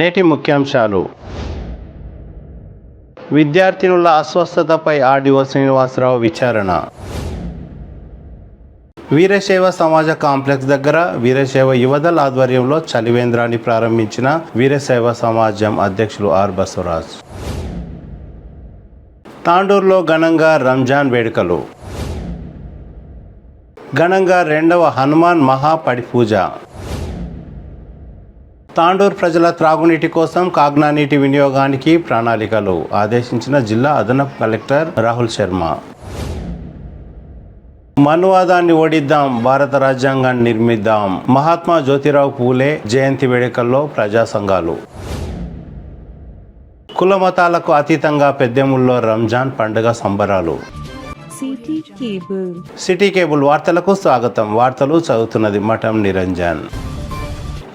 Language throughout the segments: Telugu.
నేటి ముఖ్యాంశాలు. విద్యార్థినుల అస్వస్థతపై ఆర్డీఓ శ్రీనివాసరావు విచారణ. వీరశైవ సమాజ కాంప్లెక్స్ దగ్గర వీరశైవ యువదళ్ ఆధ్వర్యంలో చలివేంద్రాన్ని ప్రారంభించిన వీరశైవ సమాజం అధ్యక్షులు ఆర్ బసవరాజ్. తాండూరులో ఘనంగా రంజాన్ వేడుకలు. ఘనంగా 2వ హనుమాన్ మహాపడి పూజ. తాండూరు ప్రజల త్రాగునీటి కోసం కాగ్నా నీటి వినియోగానికి ప్రణాళికలు ఆదేశించిన జిల్లా అదనపు కలెక్టర్ రాహుల్ శర్మ. మనువాదాన్ని ఓడిద్దాం, భారత రాజ్యాంగాన్ని నిర్మిద్దాం. మహాత్మా జ్యోతిరావు పూలే జయంతి వేడుకల్లో ప్రజా సంఘాలు. కుల మతాలకు అతీతంగా పెద్దెముల్లో రంజాన్ పండుగ సంబరాలు. సిటీ కేబుల్ వార్తలకు స్వాగతం. వార్తలు చదువుతున్నది మఠం నిరంజన్.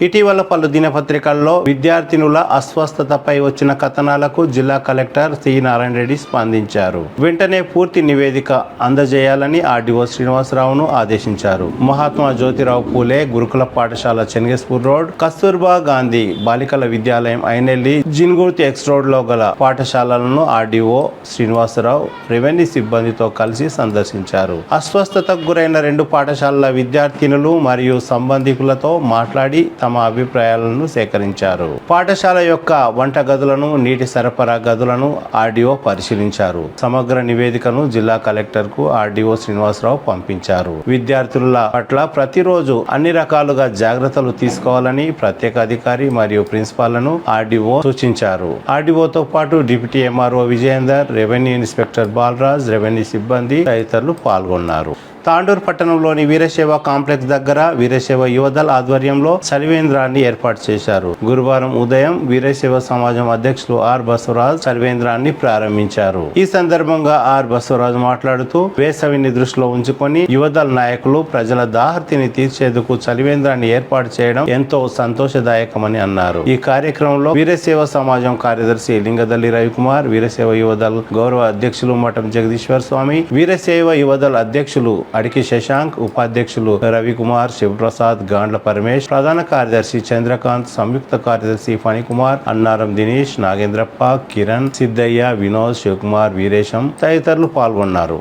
ఇటీవల పలు దినపత్రికల్లో విద్యార్థినుల అస్వస్థతపై వచ్చిన కథనాలకు జిల్లా కలెక్టర్ సి నారాయణ రెడ్డి స్పందించారు. వెంటనే పూర్తి నివేదిక అందజేయాలని ఆర్డీఓ శ్రీనివాసరావును ఆదేశించారు. మహాత్మా జ్యోతిరావు పూలే గురుకుల పాఠశాల చెన్గేశ్పూర్ రోడ్, కస్తూర్బా గాంధీ బాలికల విద్యాలయం ఐనెల్లి, జిన్గుర్తి ఎక్స్ రోడ్ లో గల పాఠశాలలను ఆర్డీఓ శ్రీనివాసరావు రెవెన్యూ సిబ్బందితో కలిసి సందర్శించారు. అస్వస్థతకు గురైన 2 పాఠశాలల విద్యార్థినులు మరియు సంబంధికులతో మాట్లాడి తమ అభిప్రాయాలను సేకరించారు. పాఠశాల యొక్క వంట గదులను, నీటి సరఫరా గదులను ఆర్డీఓ పరిశీలించారు. సమగ్ర నివేదికను జిల్లా కలెక్టర్ కు ఆర్డీఓ శ్రీనివాసరావు పంపించారు. విద్యార్థుల పట్ల ప్రతిరోజు అన్ని రకాలుగా జాగ్రత్తలు తీసుకోవాలని ప్రత్యేక అధికారి మరియు ప్రిన్సిపాల్లను ఆర్డీఓ సూచించారు. ఆర్డీఓతో పాటు deputy MRO Vijayender, revenue inspector Balaraj, revenue సిబ్బంది తదితరులు పాల్గొన్నారు. తాండూరు పట్టణంలోని వీరశైవ కాంప్లెక్స్ దగ్గర వీరశైవ యువదళ్ ఆధ్వర్యంలో చలివేంద్రాన్ని ఏర్పాటు చేశారు. గురువారం ఉదయం వీరశైవ సమాజం అధ్యక్షులు ఆర్ బసవరాజ్ చలివేంద్రాన్ని ప్రారంభించారు. ఈ సందర్భంగా ఆర్ బసవరాజ్ మాట్లాడుతూ వేసవిని దృష్టిలో ఉంచుకొని యువదళ్ నాయకులు ప్రజల దాహర్తిని తీర్చేందుకు చలివేంద్రాన్ని ఏర్పాటు చేయడం ఎంతో సంతోషదాయకమని అన్నారు. ఈ కార్యక్రమంలో వీరశైవ సమాజం కార్యదర్శి లింగదల్లి రవికుమార్, వీరశైవ యువదళ్ గౌరవ అధ్యక్షులు మఠం జగదీశ్వర్ స్వామి, వీరశైవ యువదళ్ అధ్యక్షులు అడికి శశాంక్, ఉపాధ్యక్షులు రవికుమార్, శివప్రసాద్, గాండ్ల పరమేష్, ప్రధాన కార్యదర్శి చంద్రకాంత్, సంయుక్త కార్యదర్శి ఫణికుమార్, అన్నారం దినేష్, నాగేంద్రప్ప, కిరణ్, సిద్ధయ్య, వినోద్, శివకుమార్, వీరేశం తదితరులు పాల్గొన్నారు.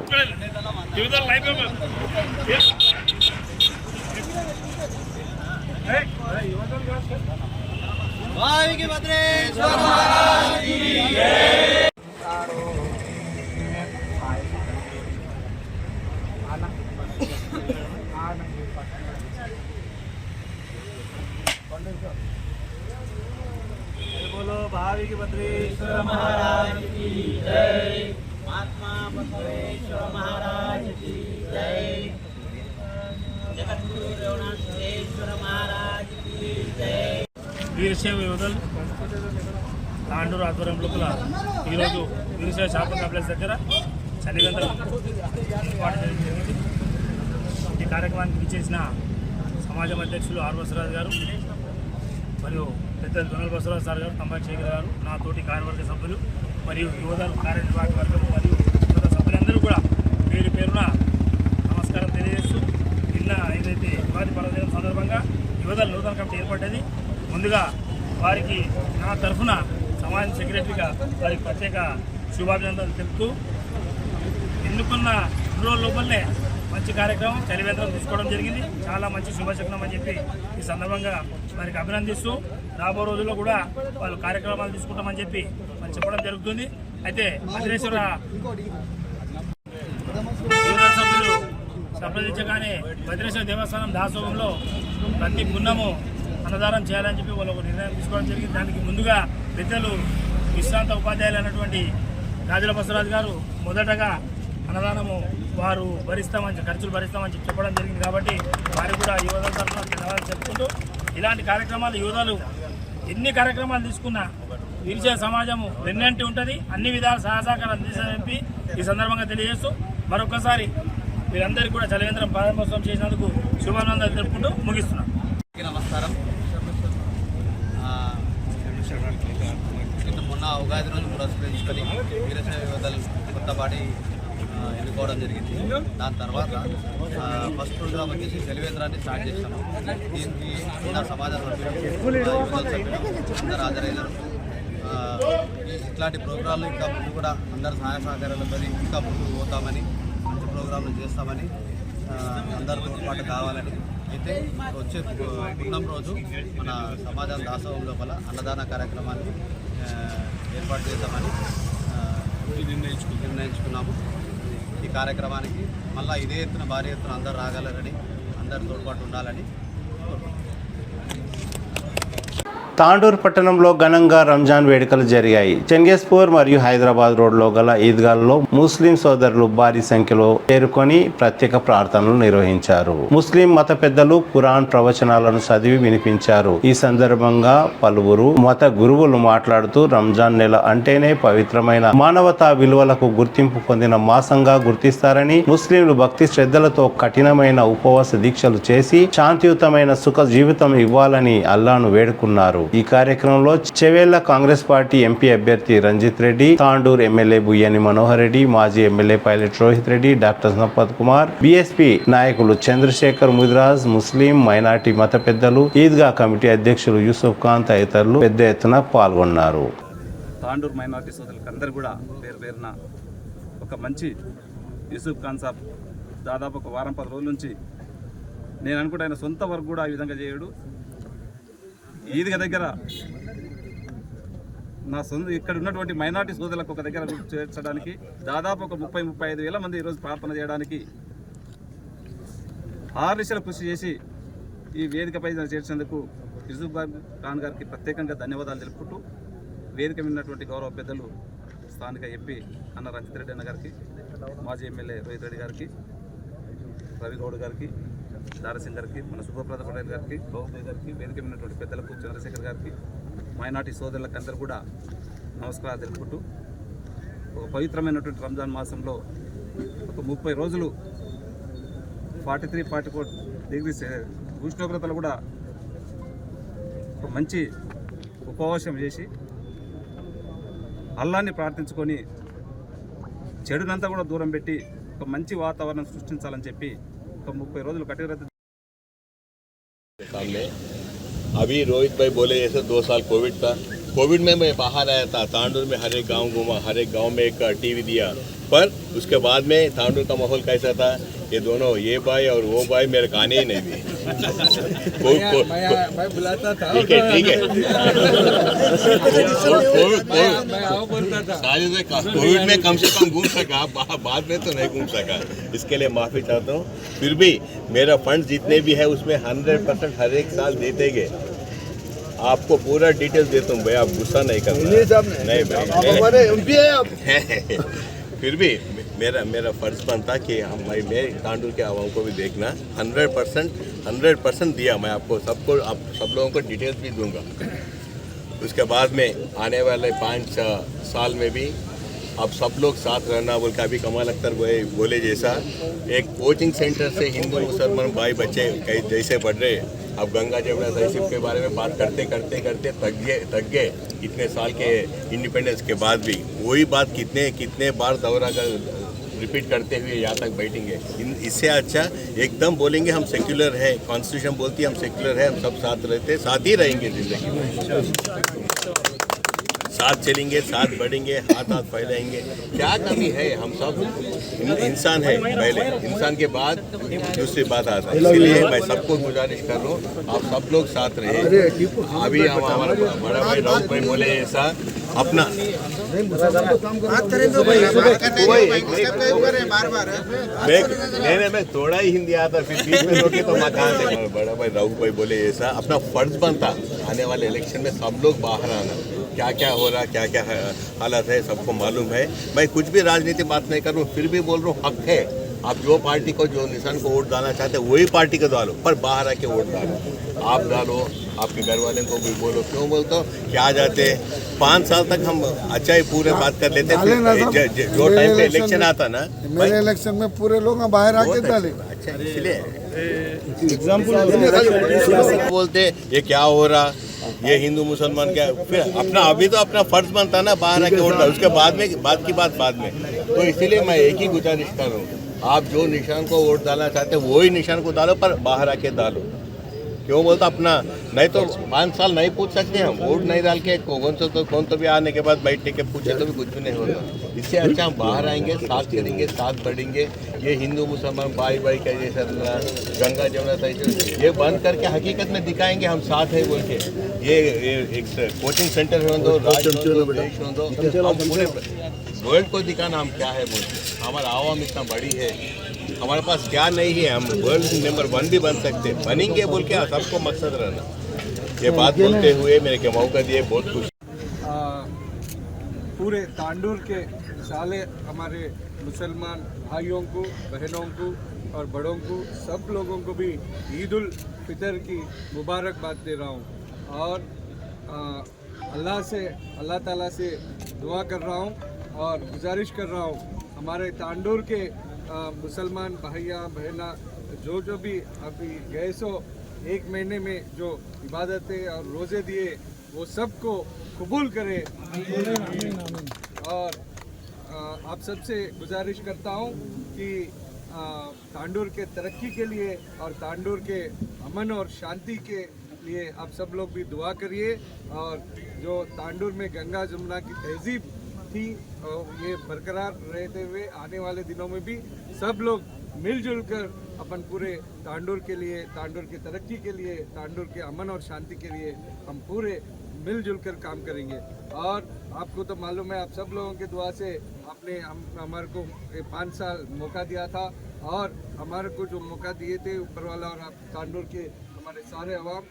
बोलो भावी के बद्रेश्वर महाराज की जय, महात्मा बसवेश्वर महाराज की जय, जगद्गुरु रेवणाथेश्वर महाराज की जय. వీరశైవ యువదళ్ తాండూరు ఆధ్వర్యం లోపల ఈరోజు వీరశైవ షాపింగ్ కాంప్లెక్స్ దగ్గర చలివేంద్రం ఏర్పాటు జరిగింది. ఈ కార్యక్రమానికి విచ్చేసిన సమాజం అధ్యక్షులు ఆర్ బసవరాజ్ గారు మరియు పెద్దలు గొనల్ బసవరాజ్ సార్ గారు, తంబాకి శేఖర్ గారు, నా తోటి కార్యవర్గ సభ్యులు మరియు యువదళ కార్యనిర్వాహక వర్గం మరియు యువత సభ్యులందరూ కూడా పేరు పేరున నమస్కారం తెలియజేస్తూ, నిన్న ఏదైతే ఉగాది పర్వదినం సందర్భంగా యువదళ నూతన కమిటీ ఏర్పడ్డది. ముందుగా వారికి నా తరఫున సమాజం సెక్రటరీగా వారికి ప్రత్యేక శుభాభినందనలు తెలుపుతూ, ఎన్నుకున్న 2 రోజుల లోపలనే మంచి కార్యక్రమం చలివేంద్రం తీసుకోవడం జరిగింది. చాలా మంచి శుభశకునం అని చెప్పి ఈ సందర్భంగా వారికి అభినందిస్తూ, రాబో రోజుల్లో కూడా వాళ్ళు కార్యక్రమాలు తీసుకుంటామని చెప్పి మనం చెప్పడం జరుగుతుంది. అయితే భద్రేశ్వర సభ్యులు సంప్రదించగానే భద్రేశ్వర దేవస్థానం దాసోహంలో ప్రతి పున్నము అన్నదానం చేయాలని చెప్పి వాళ్ళు ఒక నిర్ణయం తీసుకోవడం జరిగింది. దానికి ముందుగా పెద్దలు విశ్రాంత ఉపాధ్యాయులు అన్నటువంటి గాజుల బసవరాజు గారు మొదటగా అన్నదానము వారు ఖర్చులు భరిస్తామని చెప్పడం జరిగింది. కాబట్టి వారికి కూడా యువదళ తరఫున ధన్యవాదాలు చెప్పుకుంటూ, ఇలాంటి కార్యక్రమాలు యువదలు ఎన్ని కార్యక్రమాలు తీసుకున్నా వీరశైవ సమాజము వెన్నంటి ఉంటుంది, అన్ని విధాల సహకారం అందిస్తారని చెప్పి ఈ సందర్భంగా తెలియజేస్తూ, మరొకసారి వీరందరికీ కూడా చలివేంద్రం ప్రారంభోత్సవం చేసినందుకు శుభానందాలు తెలుపుకుంటూ ముగిస్తున్నాం. నమస్కారం. మొన్న ఉగాది రోజు పురస్కరించుకొని వీరశైవ యువదళ్ కొత్తపాటి ఎన్నుకోవడం జరిగింది. దాని తర్వాత ఫస్ట్ ప్రోగ్రామ్ వచ్చేసి జలవేంద్రాన్ని స్టార్ట్ చేస్తాము. దీనికి నా సమాజ సభ్యులు అందరూ హాజరైనారు. ఇట్లాంటి ప్రోగ్రాంలు ఇంకా ముందు కూడా అందరు సహాయ సహకారాలతో ఇంకా ముందుకు పోతామని, మంచి ప్రోగ్రాంలు చేస్తామని, అందరితో పాటు కావాలని. అయితే వచ్చే పూర్ణం రోజు మన సమాజం దాసోహం లోపల అన్నదాన కార్యక్రమాన్ని ఏర్పాటు చేద్దామని నిర్ణయించుకున్నాము. ఈ కార్యక్రమానికి మళ్ళీ ఇదే ఎత్తున భారీ ఎత్తున అందరు రాగలరని, అందరు తోడ్పాటు ఉండాలని. తాండూరు పట్టణంలో ఘనంగా రంజాన్ వేడుకలు జరిగాయి. చెంగేస్పూర్ మరియు హైదరాబాద్ రోడ్లో గల ఈద్గాల్లో ముస్లిం సోదరులు భారీ సంఖ్యలో చేరుకొని ప్రత్యేక ప్రార్థనలు నిర్వహించారు. ముస్లిం మత పెద్దలు ఖురాన్ ప్రవచనాలను చదివి వినిపించారు. ఈ సందర్భంగా పలువురు మత గురువులు మాట్లాడుతూ రంజాన్ నెల అంటేనే పవిత్రమైన మానవతా విలువలకు గుర్తింపు పొందిన మాసంగా గుర్తిస్తారని, ముస్లింలు భక్తి శ్రద్ధలతో కఠినమైన ఉపవాస దీక్షలు చేసి శాంతియుతమైన సుఖ జీవితం ఇవ్వాలని అల్లాను వేడుకున్నారు. ఈ కార్యక్రమంలో చెవేళ్ల కాంగ్రెస్ పార్టీ ఎంపీ అభ్యర్థి రంజిత్ రెడ్డి, తాండూరు ఎమ్మెల్యే బుయ్యని మనోహర్ రెడ్డి, మాజీ MLA pilot Rohit Reddy, doctor Sampath Kumar, BSP నాయకులు చంద్రశేఖర్ ముదిరాజ్, ముస్లిం మైనార్టీ మత పెద్దలు, ఈద్గా కమిటీ అధ్యక్షులు యూసుఫ్ ఖాన్ తదితరులు పెద్ద ఎత్తున పాల్గొన్నారు. తాండూరు మైనార్టీ సోదరులకు అందరూ కూడా పేరు పేరున ఒక మంచి యూసుఫ్ ఖాన్ సాబ్ దాదాపు ఒక వారం 10 రోజుల నుంచి నేను అనుకుంటే ఆయన సొంత వర్క్ కూడా ఈ విధంగా చేయడు. ఈద్గా దగ్గర నా సొంత ఇక్కడ ఉన్నటువంటి మైనార్టీ సోదరులకు ఒక దగ్గర చేర్చడానికి దాదాపు ఒక 30-35 వేల మంది ఈరోజు ప్రార్థన చేయడానికి ఆర్నిశలు కృషి చేసి ఈ వేదికపై చేర్చేందుకు యూసుఫ్ ఖాన్ గారికి ప్రత్యేకంగా ధన్యవాదాలు తెలుపుకుంటూ, వేదిక విన్నటువంటి గౌరవ పెద్దలు స్థానిక ఎంపీ అన్న రంజిత్ రెడ్డి అన్న గారికి, మాజీ ఎమ్మెల్యే రోహిత్ రెడ్డి గారికి, రవిగౌడ్ గారికి, దారసింగ్ గారికి, మన సుభప్రద పటేల్ గారికి, బాబుబాయ్ గారికి, వేదిక ఉన్నటువంటి పెద్దలకు, చంద్రశేఖర్ గారికి, మైనార్టీ సోదరులకు అందరూ కూడా నమస్కారాలు తెలుపుకుంటూ, ఒక పవిత్రమైనటువంటి రంజాన్ మాసంలో ఒక 30 రోజులు 43-44 డిగ్రీస్ ఉష్ణోగ్రతలు కూడా ఒక మంచి ఉపవాసం చేసి అల్లాన్ని ప్రార్థించుకొని చెడునంతా కూడా దూరం పెట్టి ఒక మంచి వాతావరణం సృష్టించాలని చెప్పి 30 రోజులు కఠిన सामने अभी रोहित भाई बोले जैसे 2 साल कोविड था। कोविड में मैं बाहर आया था, तांडूर में हर एक गांव घूमा, हर एक गांव में एक टीवी दिया, पर उसके बाद में तांडूर का माहौल कैसा था, ये दोनों ये भाई और वो भाई मेरे खाने ही नहीं दिए। मैं बुलाता था, ठीक है कोविड में कम से कम घूम सका, बाद में तो नहीं घूम सका, इसके लिए माफी चाहता हूँ। फिर भी मेरा फंड जितने भी है उसमें 100% हर एक साल देते गए। आपको पूरा डिटेल्स देता हूँ भाई, आप गुस्सा नहीं करना। नहीं भाई फिर भी मेरा फर्ज बनता कि हम भाई मैं तांडूर के आवाम को भी देखना। 100% दिया मैं आपको, सबको आप सब लोगों को डिटेल्स भी दूंगा। उसके बाद में आने वाले 5 साल में भी अब सब लोग साथ रहना बोल के अभी कमाल अख्तर बोले जैसा एक कोचिंग सेंटर से हिंदू मुसलमान भाई बच्चे कई जैसे पढ़ रहे, अब गंगा जमुना तहसीब के बारे में बात करते थक गए इतने साल के इंडिपेंडेंस के बाद भी वही बात कितने बार दौरा कर रिपीट करते हुए यहाँ तक बैठेंगे। इससे अच्छा एकदम बोलेंगे हम सेक्युलर है, कॉन्स्टिट्यूशन बोलती है हम सेक्युलर है, हम सब साथ रहते, साथ ही रहेंगे जिंदगी में, साथ चलेंगे, साथ बढ़ेंगे, हाथ फैलाएंगे। क्या कमी है, हम सब इंसान है, पहले इंसान के बाद दूसरी बात आता है। इसलिए मैं सबको गुजारिश कर रहा हूँ आप सब लोग साथ रहे। अभी हम हमारा बड़ा भाई राउत भाई बोले ऐसा अपना मैं थोड़ा ही हिंदी आता फिर बीच में रोके तो मैं कहाँ से। बड़ा भाई राउत भाई बोले ऐसा अपना फर्ज बनता आने वाले इलेक्शन में सब लोग बाहर आना, क्या क्या हो रहा, क्या क्या हालत है सबको मालूम है। मैं कुछ भी राजनीति बात नहीं कर रहा हूँ, फिर भी बोल रहा हूँ हक है, आप जो पार्टी को जो निशान को वोट डालना चाहते हैं वही पार्टी को डालो, पर बाहर आके वोट डालो, आप डालो, आपके घर वाले को भी बोलो। क्यों बोलते हो क्या जाते 5 साल तक हम अच्छा ही पूरे बात कर लेते, जो टाइम पे इलेक्शन आता ना मेरे इलेक्शन में पूरे लोग बाहर आके डाले। अच्छा इसलिए एग्जाम्पल बोलते ये क्या हो रहा, ये हिंदू मुसलमान क्या, फिर अपना अभी तो अपना फर्ज बनता है ना बाहर आके वोट डालो, उसके बाद की बात बाद में। तो इसीलिए मैं एक ही गुजारिश कर रहा हूँ, आप जो निशान को वोट डालना चाहते हैं वही निशान को डालो, पर बाहर आके डालो। क्यों बोलता अपना, नहीं तो 5 साल नहीं पूछ सकते हम, वोट नहीं डाल के कौन तो भी आने के बाद बैठने के पूछे तो भी कुछ भी नहीं होता। इससे अच्छा हम बाहर आएंगे, साथ करेंगे, साथ बढ़ेंगे। ये हिंदू मुसलमान भाई का जैसा गंगा जमुना तय ये बंद करके हकीकत में दिखाएंगे हम साथ है बोल के। ये एक कोचिंग सेंटर हो दो, राज्य हो दो, देश हो दो, हम पूरे वर्ल्ड को दिखाना हम क्या है बोल के। हमारा आवाम इतना बड़ी है, हमारे पास क्या नहीं है, हम वर्ल्ड नंबर 1 भी बन सकते, बनेंगे बोल के सबको मकसद रहना। ये बात बोलते हुए मेरे के मौका दिए बहुत खुश। पूरे तांडूर के साले हमारे मुसलमान भाइयों को, बहनों को और बड़ों को, सब लोगों को भी ईद उल फितर की मुबारकबाद दे रहा हूँ। और अल्लाह ताला से दुआ कर रहा हूँ और गुजारिश कर रहा हूँ हमारे तांडूर के मुसलमान भाइयाँ बहना जो भी अभी गए सो 1 महीने में जो इबादतें और रोज़े दिए वो सबको कबूल करे। और आप सबसे गुजारिश करता हूँ कि तांडूर के तरक्की के लिए और तांडूर के अमन और शांति के लिए आप सब लोग भी दुआ करिए। और जो तांडूर में गंगा जमुना की तहजीब थी और ये बरकरार रहते हुए आने वाले दिनों में भी सब लोग मिलजुल कर अपन पूरे तांडूर के लिए, तांडूर की तरक्की के लिए, तांडूर के अमन और शांति के लिए हम पूरे मिलजुल कर काम करेंगे। और आपको तो मालूम है, आप सब लोगों के दुआ से आपने हमारे को 5 साल मौका दिया था और हमारे को जो मौका दिए थे ऊपर वाला और आप तांडूर के हमारे सारे अवाम,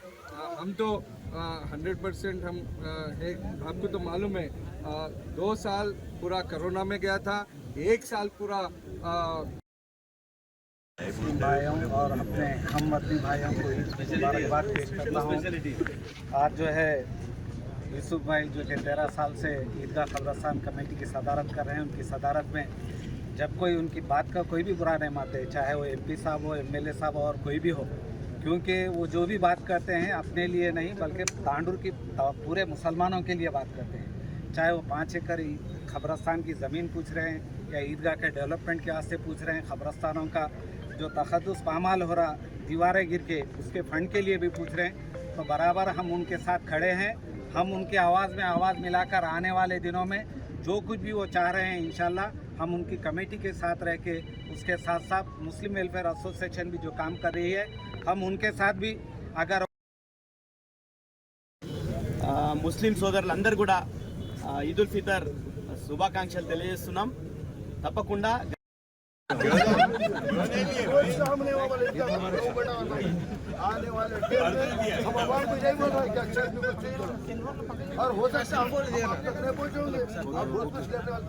हम तो 100% हम है। आपको तो मालूम है 2 साल पूरा कोरोना में गया था, 1 साल पूरा भाइयों और अपने हम वतनी भाइयों को मुबारकबाद पेश करता हूँ। आज जो है यूसुफ भाई जो कि 13 साल से ईदगाह कब्रिस्तान कमेटी की सदारत कर रहे हैं, उनकी सदारत में जब कोई उनकी बात का कोई भी बुरा नहीं मानते, चाहे वो MP साहब हो, MLA साहब हो और कोई भी हो, क्योंकि वो जो भी बात करते हैं अपने लिए नहीं बल्कि तांडूर की पूरे मुसलमानों के लिए बात करते हैं। चाहे वो 5 एकड़ कब्रिस्तान की ज़मीन पूछ रहे हैं या ईदगाह के डेवलपमेंट के वास्ते पूछ रहे हैं, कब्रिस्तानों का जो तखद्दुस पामाल हो रहा दीवारें गिर के उसके फंड के लिए भी पूछ रहे हैं, तो बराबर हम उनके साथ खड़े हैं। हम उनकी आवाज़ में आवाज़ मिलाकर आने वाले दिनों में जो कुछ भी वो चाह रहे हैं इंशाल्लाह हम उनकी कमेटी के साथ रह के, उसके साथ साथ मुस्लिम वेलफेयर एसोसिएशन भी जो काम कर रही है हम उनके साथ भी अगर ముస్లిం సోదరులందరూ కూడా ఈద్ ఉల్ ఫితర్ శుభాకాంక్షలు తెలియజేస్తున్నాం। తప్పకుండా और हो सकता है हमको कितने पहुंचोगे आप बहुत कुछ करने वाले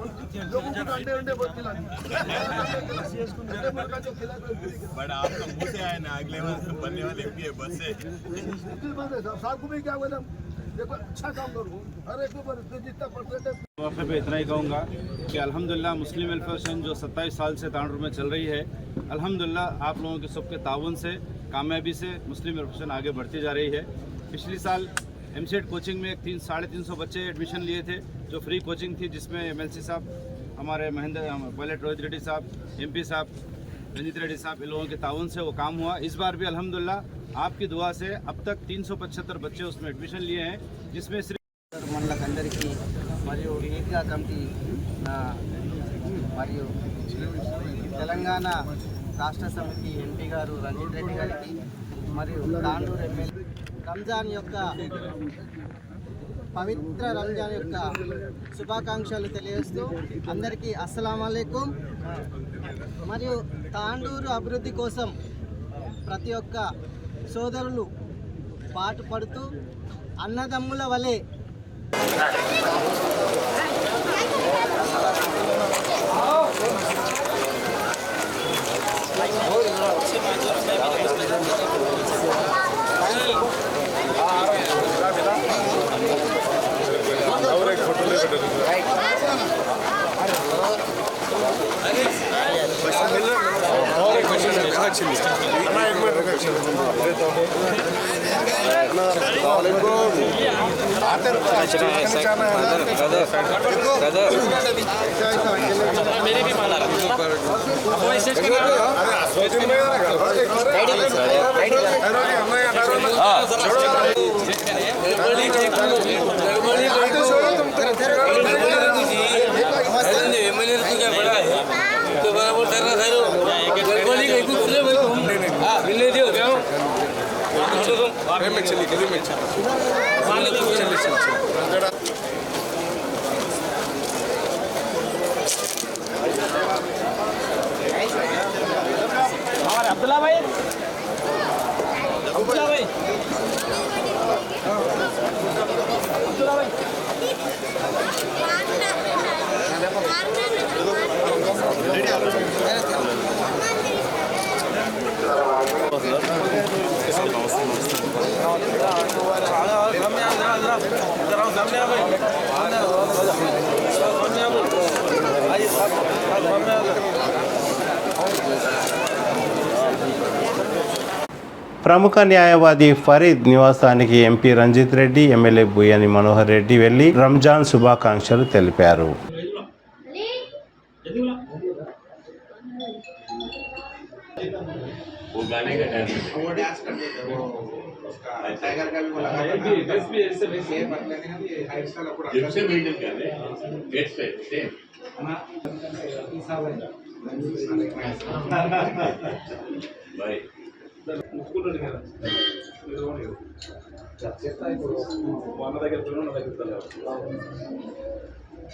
लोगों को अंडे अंडे बहुत खिलाते बट आपका मुंह से आए ना, अगले बार बनने वाले MP है बस से साहब को भी क्या बोला, देखो अच्छा काम करो हर एक ऊपर जितना परसेंटेज। मौके पे इतना ही कहूँगा कि अल्हम्दुलिल्लाह मुस्लिम वेलफेयर एसोसिएशन जो 27 साल से तांडूर में चल रही है, अल्हम्दुलिल्लाह आप लोगों के सबके ताउन से, कामयाबी से मुस्लिम वेलफेयर एसोसिएशन आगे बढ़ती जा रही है। पिछले साल MCET कोचिंग में 300-350 बच्चे एडमिशन लिए थे जो फ्री कोचिंग थी, जिसमें MLC साहब, हमारे पायलट रोहित रेड्डी साहब, MP साहब, रंजीत रेड्डी साहब, इन लोगों के ताउन से वो काम हुआ। इस बार भी अल्हम्दुलिल्लाह आपकी दुआ से अब तक 375 बच्चे उसमें एडमिशन लिए हैं, जिसमें सिर्फ మనలందరికీ మరియు ఈద్గా కమిటీ మరియు తెలంగాణ రాష్ట్ర సమితి ఎంపీ గారు రంజిత్ రెడ్డి గారికి మరియు తాండూరు ఎమ్మెల్యే రంజాన్ యొక్క పవిత్ర రంజాన్ యొక్క శుభాకాంక్షలు తెలియజేస్తూ అందరికీ అస్సలాము అలైకుం। మరియు తాండూరు అభివృద్ధి కోసం ప్రతి ఒక్క సోదరులు పాటుపడుతూ అన్నదమ్ముల వలె अस्सलाम वालेकुम। अब्दुल्ला भाई अब्दुल्ला भाई अब्दुल्ला भाई ప్రముఖ న్యాయవాది ఫరీద్ నివాసానికి ఎంపీ రంజిత్ రెడ్డి, ఎమ్మెల్యే బుయ్యని మనోహర్ రెడ్డి వెళ్లి రంజాన్ శుభాకాంక్షలు తెలిపారు.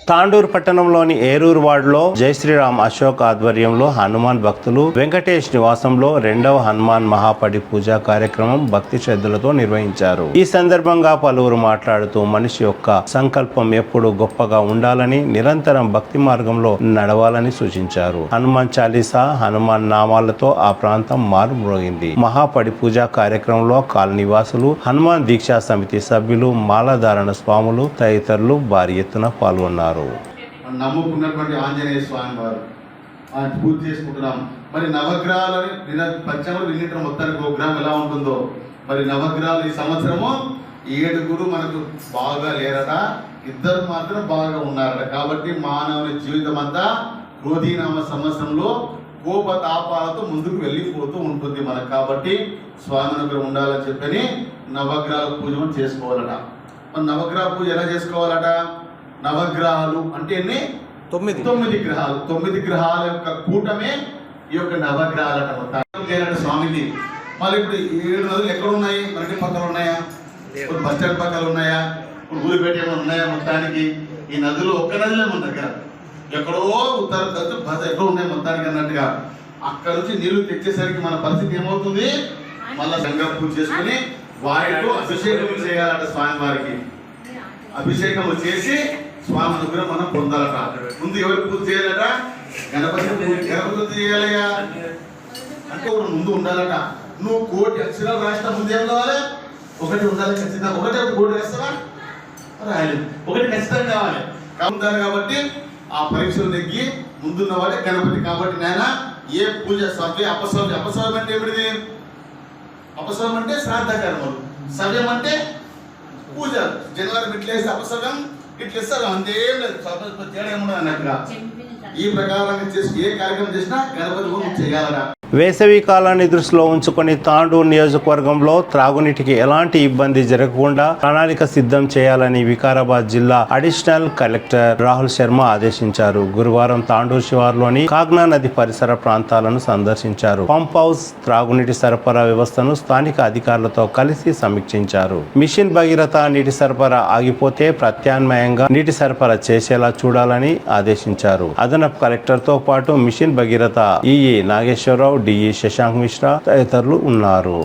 తాండూరు పట్టణంలోని ఏరూరు వార్డులో జయశ్రీరామ్ అశోక్ ఆధ్వర్యంలో హనుమాన్ భక్తులు వెంకటేష్ నివాసంలో 2వ హనుమాన్ మహాపడి పూజా కార్యక్రమం భక్తి శ్రద్ధలతో నిర్వహించారు. ఈ సందర్భంగా పలువురు మాట్లాడుతూ మనిషి యొక్క సంకల్పం ఎప్పుడు గొప్పగా ఉండాలని, నిరంతరం భక్తి మార్గంలో నడవాలని సూచించారు. హనుమాన్ చాలీసా, హనుమాన్ నామాలతో ఆ ప్రాంతం మారుమ్రోగింది. మహాపడి పూజా కార్యక్రమంలో కాలనీవాసులు, హనుమాన్ దీక్షా సమితి సభ్యులు, మాలాధారణ స్వాములు తదితరులు భారీ ఎత్తున పాల్గొన్నారు. నమ్ముకున్నటువంటి ఆంజనేయ స్వామి వారు ఆయన పూజ చేసుకుంటున్నాం. మరి నవగ్రహాలని పంచాంగం వినింటాం మొత్తానికి ఒక గ్రహం ఎలా ఉంటుందో, మరి నవగ్రహాలు ఈ సంవత్సరము 7 మనకు బాగా లేరట, 2 మాత్రం బాగా ఉన్నారట. కాబట్టి మానవుని జీవితం అంతా క్రోధీనామ సంవత్సరంలో కోపతాపాలతో ముందుకు వెళ్ళిపోతూ ఉంటుంది మనకు. కాబట్టి స్వామి అనుగ్రహం ఉండాలని చెప్పని నవగ్రహాల పూజ చేసుకోవాలట. మరి నవగ్రహ పూజ ఎలా చేసుకోవాలట? నవగ్రహాలు అంటే ఎన్ని? 9 గ్రహాలు. 9 గ్రహాల యొక్క కూటమే ఈ యొక్క నవగ్రహాలట. మొత్తం స్వామికి మళ్ళీ ఇప్పుడు 7 నదులు ఎక్కడ ఉన్నాయి? మనకి పక్కన ఉన్నాయా? ఇప్పుడు బస్ స్టాండ్ పక్కన ఉన్నాయా? ఇప్పుడు ఊరిపేట ఏమైనా ఉన్నాయా? మొత్తానికి ఈ నదులు ఒక్క నదిలే మన దగ్గర, ఎక్కడో ఉత్తర ఎక్కడో ఉన్నాయి మొత్తానికి అన్నట్టుగా. అక్కడ నుంచి నీళ్లు తెచ్చేసరికి మన పరిస్థితి ఏమవుతుంది? మళ్ళా సంగం పూజ చేసుకుని వారితో అభిషేకం చేయాలట. స్వామి వారికి అభిషేకం చేసి స్వామి అనుగ్రహం మనం పొందాలట. ముందు ఎవరు పూజ చేయాలట? గణపతి పూజ చేయాలయ్యా అంటే ఒకటి ముందు ఉండాలట. నువ్వు 1 కోటి అక్షరాలు రాసిన ముందు ఏం కావాలి? 1 ఉండాలి ఖచ్చితంగా. 1 కోటి రాస్తావా? రాయలేదు. 1 ఖచ్చితంగా కావాలి కావాలి. కాబట్టి ఆ పరీక్షలు తగ్గి ముందున్న వాడే గణపతి. కాబట్టి నాయన ఏ పూజ సవ్య అపసవ్యం. అపసవ్యం అంటే ఏమిటిది? అపసవ్యం అంటే శ్రాద్ధ కర్మలు, సవ్యం అంటే పూజ. జనవరి ఇట్లేసి అపసవ్యం, ఇట్లేస్తారు అంతేం లేదు, తేడా ఏముండదు అన్నట్టుగా. ఈ ప్రకారంగా చేసి ఏ కార్యక్రమం చేసినా గణపతి పూజ చేయాలట. వేసవి కాలాన్ని దృష్టిలో ఉంచుకొని తాండూరు నియోజకవర్గంలో త్రాగునీటికి ఎలాంటి ఇబ్బంది జరగకుండా ప్రణాళిక సిద్ధం చేయాలని వికారాబాద్ జిల్లా అడిషనల్ కలెక్టర్ రాహుల్ శర్మ ఆదేశించారు. గురువారం తాండూరు శివారులోని కాగ్నా నది పరిసర ప్రాంతాలను సందర్శించారు. పంప్ హౌస్, త్రాగునీటి సరఫరా వ్యవస్థను స్థానిక అధికారులతో కలిసి సమీక్షించారు. మిషన్ భగీరథ నీటి సరఫరా ఆగిపోతే ప్రత్యామ్నాయంగా నీటి సరఫరా చేసేలా చూడాలని ఆదేశించారు. అదనపు కలెక్టర్ తో పాటు mission Bhagiratha EE Nageswara Rao, DE Shashank Mishra తదితరులు ఉన్నారు.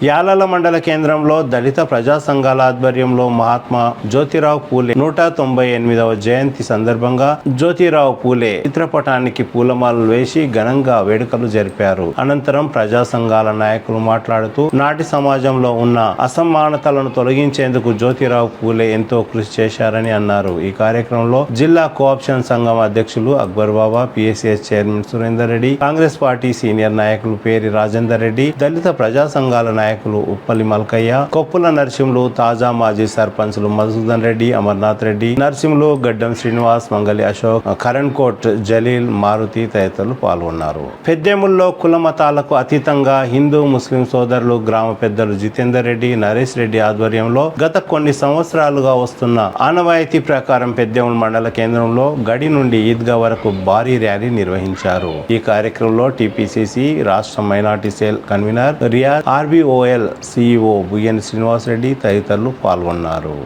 యాలల మండల కేంద్రంలో దళిత ప్రజా సంఘాల ఆధ్వర్యంలో మహాత్మా జ్యోతిరావు పూలే 198వ జయంతి సందర్భంగా జ్యోతిరావు పూలే చిత్రపటానికి పూలమాలలు వేసి ఘనంగా వేడుకలు జరిపారు. అనంతరం ప్రజా సంఘాల నాయకులు మాట్లాడుతూ నాటి సమాజంలో ఉన్న అసమానతలను తొలగించేందుకు జ్యోతిరావు పూలే ఎంతో కృషి చేశారని అన్నారు. ఈ కార్యక్రమంలో జిల్లా కోఆప్షన్ సంఘం అధ్యక్షులు Akbar Baba, PSCS chairman Surender Reddy, Congress party senior నాయకులు పేరి రాజేందర్ రెడ్డి, దళిత ప్రజా సంఘాల నాయకులు నాయకులు ఉప్పలి మల్కయ్య, కొప్పుల నరసింహులు, తాజా మాజీ సర్పంచ్లు మధుసూదన్ రెడ్డి, అమర్నాథ్ రెడ్డి, నరసింహులు, గడ్డం శ్రీనివాస్, మంగళి అశోక్, కరణ్ కోట్ జలీల్, మారుతి తదితరులు పాల్గొన్నారు. పెద్దేముల్లో కుల మతాలకు అతీతంగా హిందూ ముస్లిం సోదరులు, గ్రామ పెద్దలు జితేందర్ రెడ్డి, నరేష్ రెడ్డి ఆధ్వర్యంలో గత కొన్ని సంవత్సరాలుగా వస్తున్న ఆనవాయితీ ప్రకారం పెద్దేముల్ మండల కేంద్రంలో గడి నుండి ఈద్గా వరకు భారీ ర్యాలీ నిర్వహించారు. ఈ కార్యక్రమంలో టీపీసీసీ రాష్ట్ర minority cell convener Riyaz, RBOL CEO Buyyani Srinivasareddy తదితరులు పాల్గొన్నారు.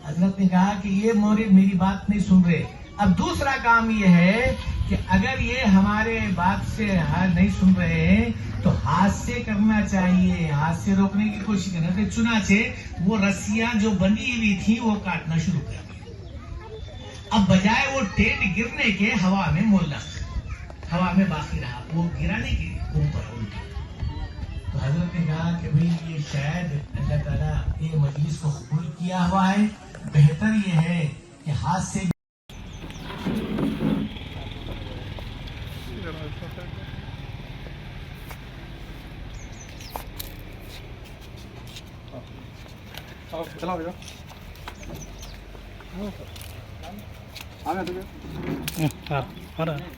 हजरत ने कहा कि ये मौरिद मेरी बात नहीं सुन रहे। अब दूसरा काम ये है कि अगर ये हमारे बात से नहीं सुन रहे हैं तो हाथ से करना चाहिए, हाथ से रोकने की कोशिश करना। तो चुना से वो रस्सियां जो बंधी हुई थी वो काटना शुरू कर दिया। अब बजाय वो टेंट गिरने के हवा में मोहल्ला हवा में बाकी रहा, वो गिरा नहीं कि ऊपर उल्टा। तो हजरत ने कहा कि भाई ये शायद अल्लाह ताला ये मजलिस को कबूल किया हुआ है, बेहतर ये है कि हाथ से चला भैया आ गया तुझे घर में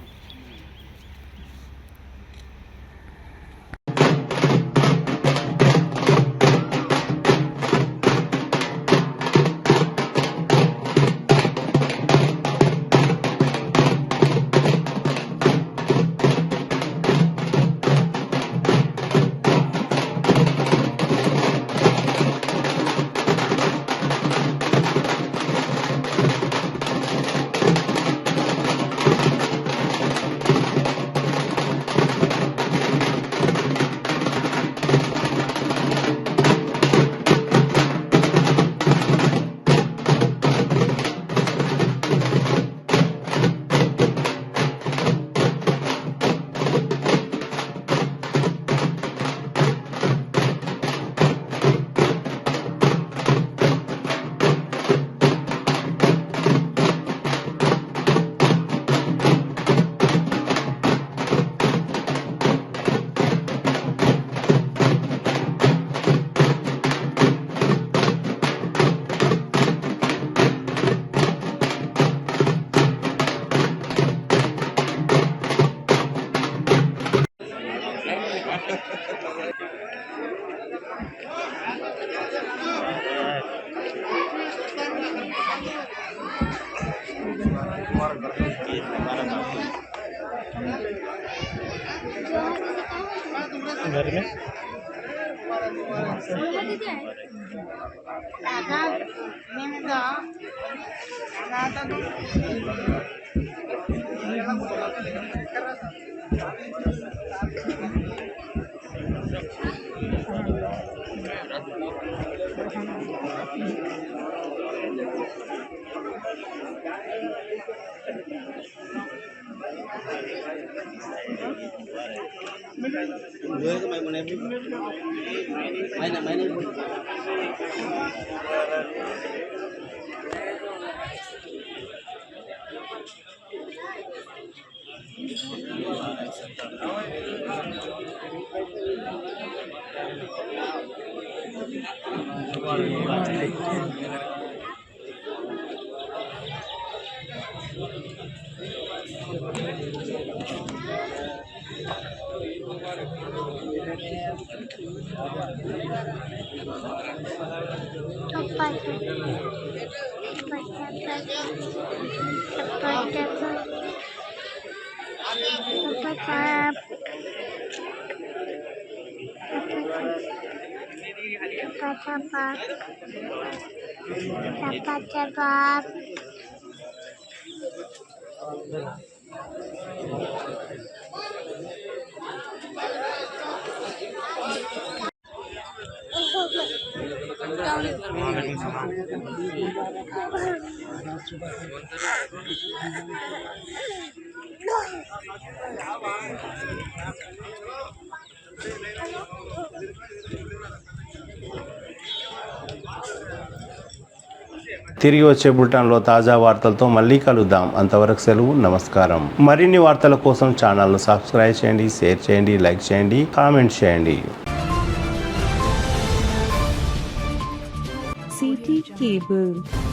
తిరిగి వచ్చే బులెటిన్లో తాజా వార్తలతో మళ్ళీ కలుద్దాం. అంతవరకు సెలవు, నమస్కారం. మరిన్ని వార్తల కోసం ఛానల్ను సబ్స్క్రైబ్ చేయండి, షేర్ చేయండి, లైక్ చేయండి, కామెంట్ చేయండి. CT Cable